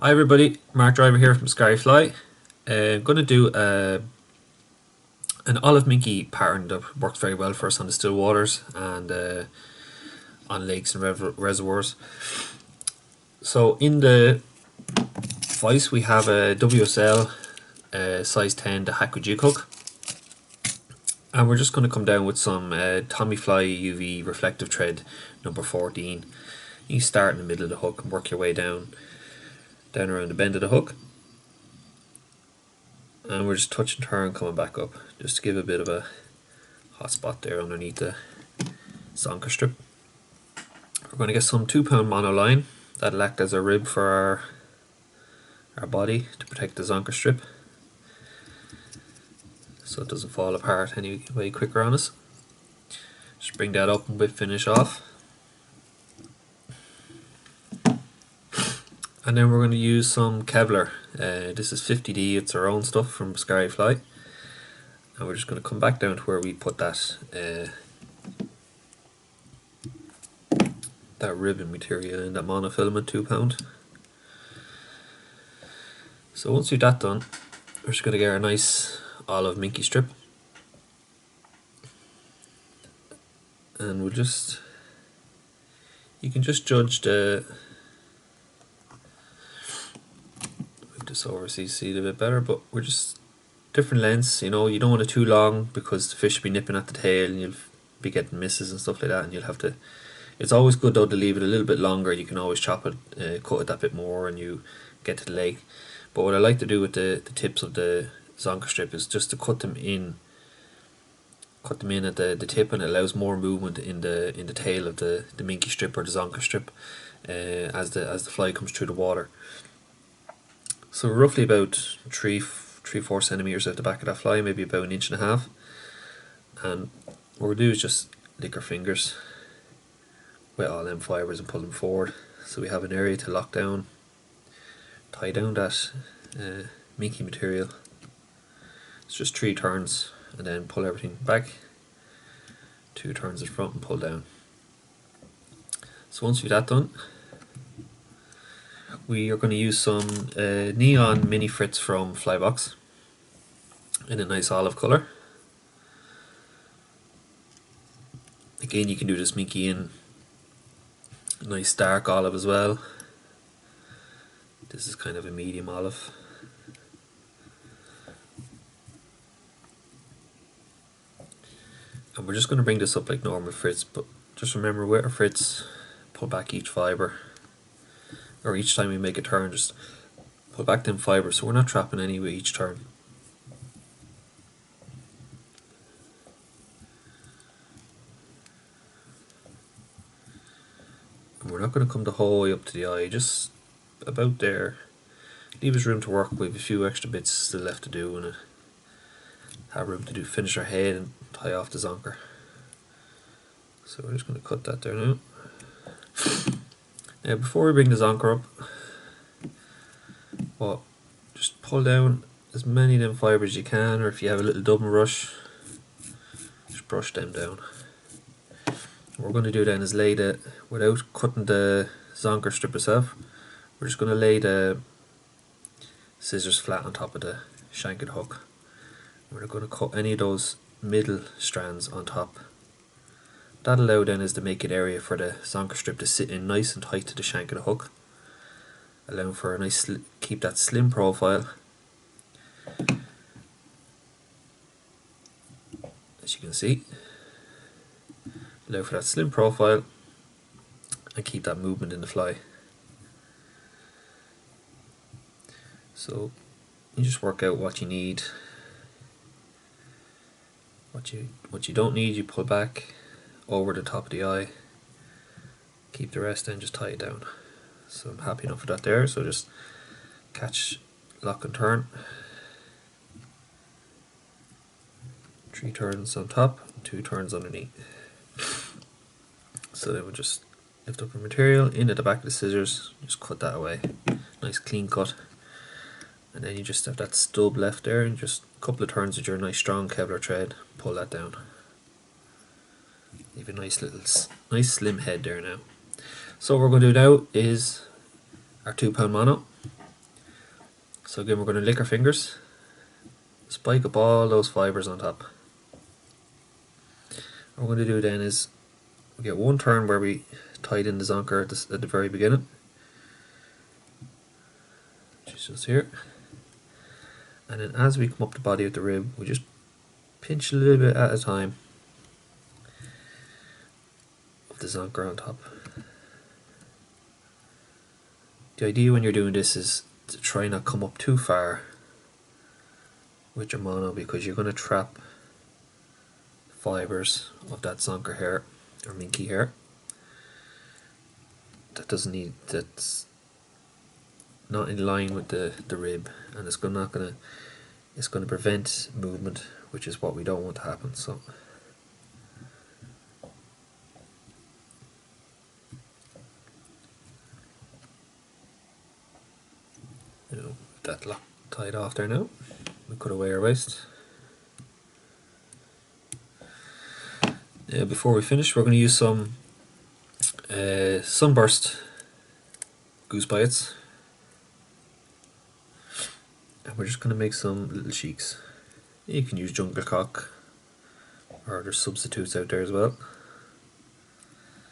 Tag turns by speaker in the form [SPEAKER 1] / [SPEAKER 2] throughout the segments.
[SPEAKER 1] Hi everybody, Mark Driver here from Piscari-fly. I'm going to do an Olive Minkie pattern that works very well for us on the still waters and on lakes and reservoirs. So in the vise we have a WSL size 10 Dohiku jig hook, and we're just going to come down with some Tommi Fly UV reflective thread number 14. You start in the middle of the hook and work your way down around the bend of the hook, and we're just touch and turn coming back up just to give a bit of a hot spot there underneath the zonker strip. We're going to get some 2 pound mono line that'll act as a rib for our body to protect the zonker strip so it doesn't fall apart any way quicker on us. Just bring that up and whip finish off. And then we're going to use some Kevlar. This is 50D, it's our own stuff from Piscari-fly. And we're just going to come back down to where we put that ribbon material in, that monofilament 2 pound. So once we've that done, we're just going to get our nice Olive Minkie strip. And we'll just, you can just judge the, this over so you see it a bit better, but we're just different lengths, you know. You don't want it too long because the fish will be nipping at the tail and you'll be getting misses and stuff like that, and you'll have to, it's always good though to leave it a little bit longer. You can always chop it, cut it that bit more and you get to the lake. But what I like to do with the tips of the zonker strip is just to cut them in at the tip, and it allows more movement in the tail of the minkie strip or the zonker strip as the fly comes through the water. So roughly about 3-4 centimeters out the back of that fly, maybe about 1.5 inches. And what we'll do is just lick our fingers with all them fibres and pull them forward, so we have an area to lock down, tie down that minkie material. It's just 3 turns and then pull everything back, 2 turns in front and pull down. So once we've that done, we are going to use some neon mini Fritz from Flybox in a nice olive colour. Again, you can do this minkie in a nice dark olive as well. This is kind of a medium olive. And we're just going to bring this up like normal Fritz, but just remember with our Fritz, pull back each fibre, or each time we make a turn, just pull back them fibres so we're not trapping any with each turn. And we're not going to come the whole way up to the eye, just about there. Leave us room to work with a few extra bits still left to do, and have room to finish our head and tie off the zonker. So we're just going to cut that there now. Now before we bring the zonker up, just pull down as many of them fibres as you can, or if you have a little dubbing brush, just brush them down. What we're going to do then is lay the, without cutting the zonker strip itself, we're just going to lay the scissors flat on top of the shank of the hook. We're going to cut any of those middle strands on top. That allow then is to make an area for the zonker strip to sit in nice and tight to the shank of the hook, allowing for a nice, keep that slim profile. As you can see, allow for that slim profile and keep that movement in the fly. So you just work out what you need. What you don't need, you pull back over the top of the eye. Keep the rest, and just tie it down. So I'm happy enough with that there. So just catch, lock and turn. 3 turns on top, 2 turns underneath. So then we'll just lift up our material into the back of the scissors, just cut that away. Nice clean cut. And then you just have that stub left there, and just a couple of turns with your nice strong Kevlar thread, pull that down. Leave a nice slim head there now. So what we're going to do now is our 2 pound mono. So again, we're going to lick our fingers, spike up all those fibres on top. What we're going to do then is we get one turn where we tied in the zonker at the very beginning, which is just here, and then as we come up the body of the rib, we just pinch a little bit at a time of the zonker on top. The idea when you're doing this is to try not come up too far with your mono, because you're going to trap fibres of that zonker hair or minkie hair that's not in line with the rib, and it's going to prevent movement, which is what we don't want to happen. So that lock tied off there now, we cut away our waste. Before we finish, we're going to use some Sunburst Goose Biots, and we're just going to make some little cheeks. You can use jungle cock, or there's substitutes out there as well.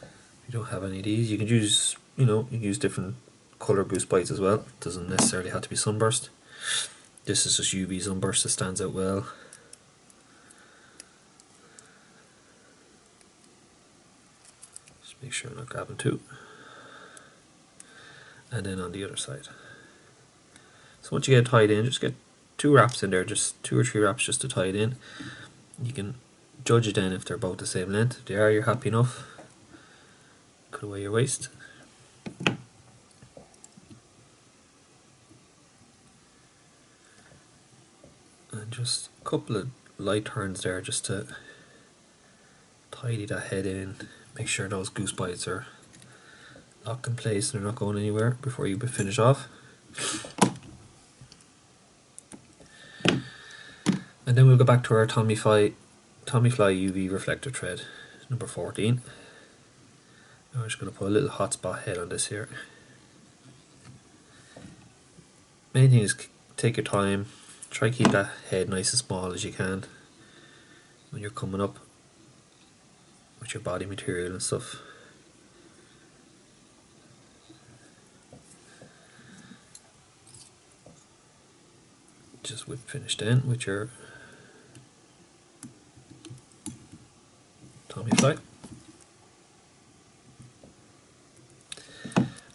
[SPEAKER 1] If you don't have any of these, you can use, you can use different colour Goose Bites as well. It doesn't necessarily have to be Sunburst. This is just UV Sunburst that stands out well. Just make sure I'm not grabbing two. And then on the other side. So once you get it tied in, just get 2 wraps in there, just 2 or 3 wraps just to tie it in. You can judge it then if they're both the same length. If they are, you're happy enough. Cut away your waste. And just a couple of light turns there just to tidy that head in. Make sure those Goose Bites are locked in place and they're not going anywhere before you finish off. And then we'll go back to our Tommi Fly UV reflective thread, number 14. Now we're just going to put a little hotspot head on this here. Main thing is take your time. Try to keep that head nice and small as you can when you're coming up with your body material and stuff. Just whip finish then with your Tommi Fly.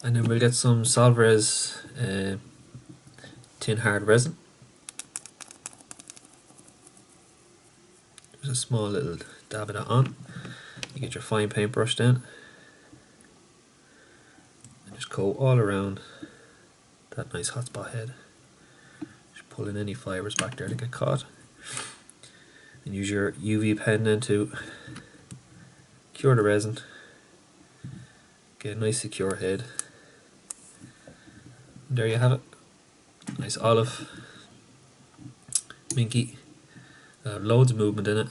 [SPEAKER 1] And then we'll get some Solvarez tin hard resin. There's a small little dab of that on. You get your fine paintbrush then and just go all around that nice hotspot head. Just pull in any fibres back there that get caught. And use your UV pen then to cure the resin. Get a nice secure head. And there you have it. Nice Olive Minkie. Loads of movement in it,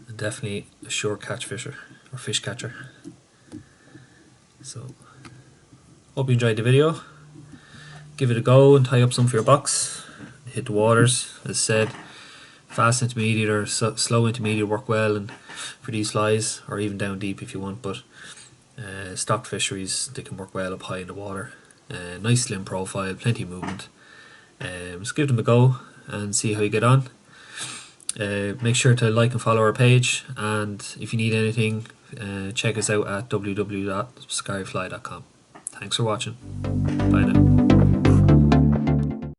[SPEAKER 1] and definitely a sure catch fisher or fish catcher. So hope you enjoyed the video. Give it a go and tie up some for your box. Hit the waters. As said, fast intermediate or slow intermediate work well, and for these flies, or even down deep if you want, but stock fisheries, they can work well up high in the water. Nice slim profile, plenty of movement. Just give them a go and see how you get on. Make sure to like and follow our page, and if you need anything, check us out at www.piscari-fly.com. Thanks for watching. Bye now.